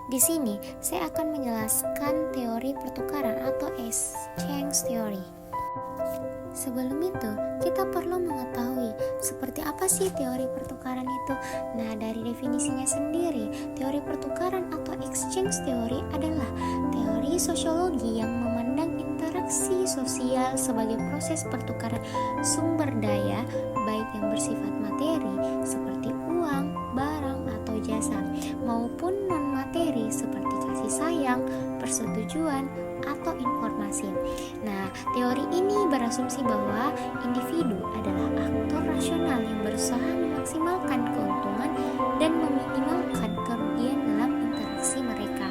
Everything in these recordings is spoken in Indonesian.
Di sini saya akan menjelaskan teori pertukaran atau exchange theory. Sebelum itu, kita perlu mengetahui seperti apa sih teori pertukaran itu. Nah, dari definisinya sendiri, teori pertukaran atau exchange theory adalah teori sosiologi yang memandang interaksi sosial sebagai proses pertukaran sumber daya, baik yang bersifat materi seperti uang, barang, atau jasa, maupun non-materi seperti kasih sayang, persetujuan, atau informasi. Nah, teori ini berasumsi bahwa individu adalah aktor rasional yang berusaha memaksimalkan keuntungan dan meminimalkan kerugian dalam interaksi mereka.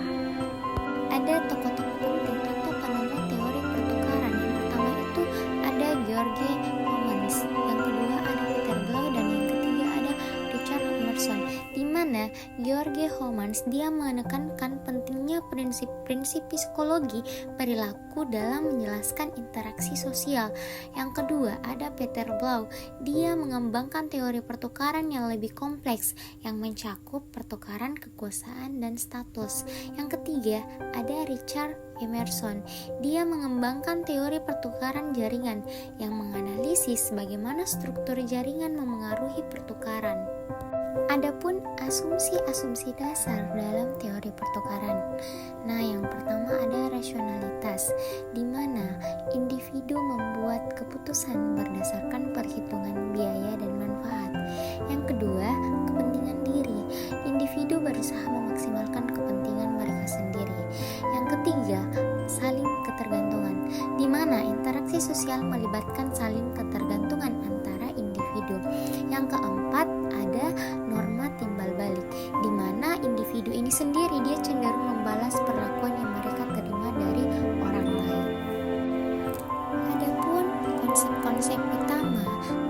Ada tokoh-tokoh penting atau penemu teori pertukaran. Yang pertama itu ada George Homans, yang kedua ada Peter Blau, dan yang ketiga ada Richard Emerson. Di mana George Homans dia menekankan pentingnya prinsip-prinsip psikologi perilaku dalam menjelaskan interaksi sosial. Yang kedua ada Peter Blau, dia mengembangkan teori pertukaran yang lebih kompleks yang mencakup pertukaran kekuasaan dan status. Yang ketiga ada Richard Emerson, dia mengembangkan teori pertukaran jaringan yang menganalisis bagaimana struktur jaringan memengaruhi pertukaran. Adapun asumsi-asumsi dasar dalam teori pertukaran. Nah, yang pertama ada rasionalitas, di mana individu membuat keputusan berdasarkan perhitungan biaya dan manfaat. Yang kedua, kepentingan diri. Individu berusaha memaksimalkan kepentingan mereka sendiri. Yang ketiga, saling ketergantungan, di mana interaksi sosial melibatkan saling ketergantungan antara individu. Yang keempat, ada norma timbal balik, di mana individu ini sendiri dia cenderung membalas perlakuan yang mereka terima dari orang lain. Adapun konsep-konsep utama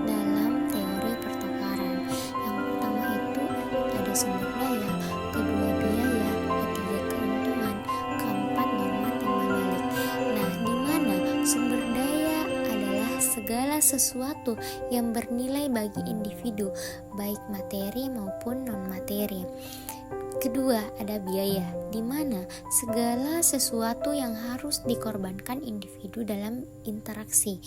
dalam teori pertukaran. Yang pertama itu ada sumber daya, kedua biaya, ketiga keuntungan, keempat norma timbal balik. Nah, di mana sumber daya adalah segala sesuatu yang bernilai bagi individu, baik materi maupun non-materi. Kedua, ada biaya, di mana segala sesuatu yang harus dikorbankan individu dalam interaksi.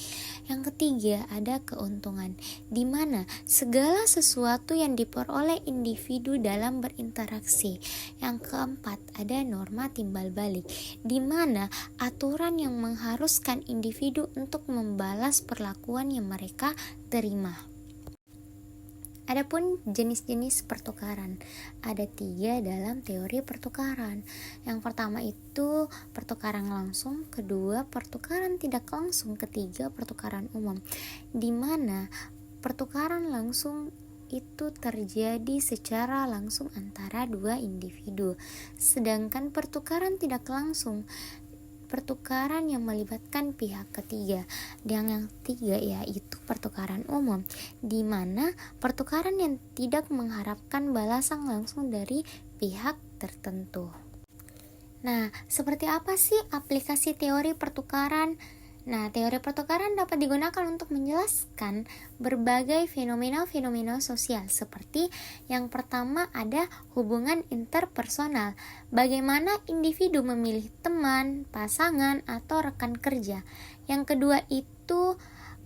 Yang ketiga, ada keuntungan, di mana segala sesuatu yang diperoleh individu dalam berinteraksi. Yang keempat, ada norma timbal balik, di mana aturan yang mengharuskan individu untuk membalas perlakuan yang mereka terima. Adapun jenis-jenis pertukaran, ada 3 dalam teori pertukaran. Yang pertama itu pertukaran langsung, kedua pertukaran tidak langsung, ketiga pertukaran umum. Di mana pertukaran langsung itu terjadi secara langsung antara 2 individu. Sedangkan pertukaran tidak langsung, pertukaran yang melibatkan pihak ketiga. Dan yang ketiga yaitu pertukaran umum, di mana pertukaran yang tidak mengharapkan balasan langsung dari pihak tertentu. Nah, seperti apa sih aplikasi teori pertukaran? Nah, teori pertukaran dapat digunakan untuk menjelaskan berbagai fenomena-fenomena sosial, seperti yang pertama ada hubungan interpersonal, bagaimana individu memilih teman, pasangan, atau rekan kerja. Yang kedua itu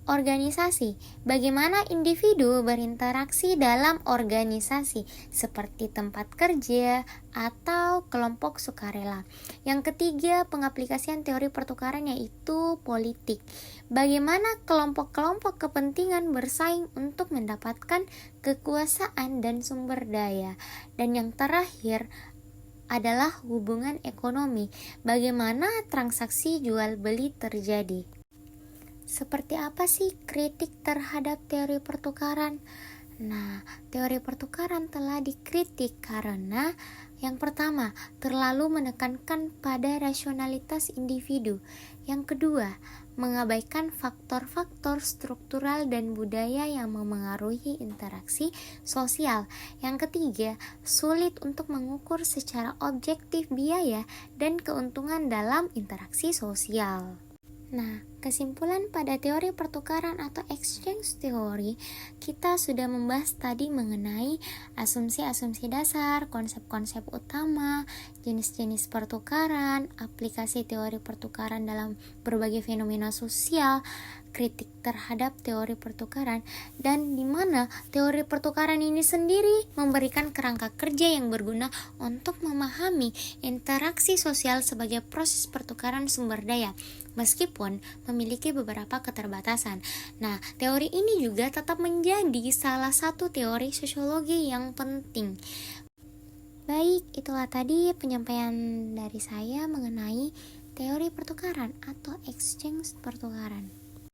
organisasi, bagaimana individu berinteraksi dalam organisasi seperti tempat kerja atau kelompok sukarela. Yang ketiga, pengaplikasian teori pertukaran yaitu politik, bagaimana kelompok-kelompok kepentingan bersaing untuk mendapatkan kekuasaan dan sumber daya. Dan yang terakhir adalah hubungan ekonomi, bagaimana transaksi jual beli terjadi. Seperti apa sih kritik terhadap teori pertukaran? Nah, teori pertukaran telah dikritik karena yang pertama, terlalu menekankan pada rasionalitas individu. Yang kedua, mengabaikan faktor-faktor struktural dan budaya yang memengaruhi interaksi sosial. Yang ketiga, sulit untuk mengukur secara objektif biaya dan keuntungan dalam interaksi sosial. Nah, kesimpulan pada teori pertukaran atau exchange theory, kita sudah membahas tadi mengenai asumsi-asumsi dasar, konsep-konsep utama, jenis-jenis pertukaran, aplikasi teori pertukaran dalam berbagai fenomena sosial, kritik terhadap teori pertukaran, dan di mana teori pertukaran ini sendiri memberikan kerangka kerja yang berguna untuk memahami interaksi sosial sebagai proses pertukaran sumber daya, meskipun memiliki beberapa keterbatasan. Nah, teori ini juga tetap menjadi salah satu teori sosiologi yang penting. Baik, itulah tadi penyampaian dari saya mengenai teori pertukaran atau exchange pertukaran.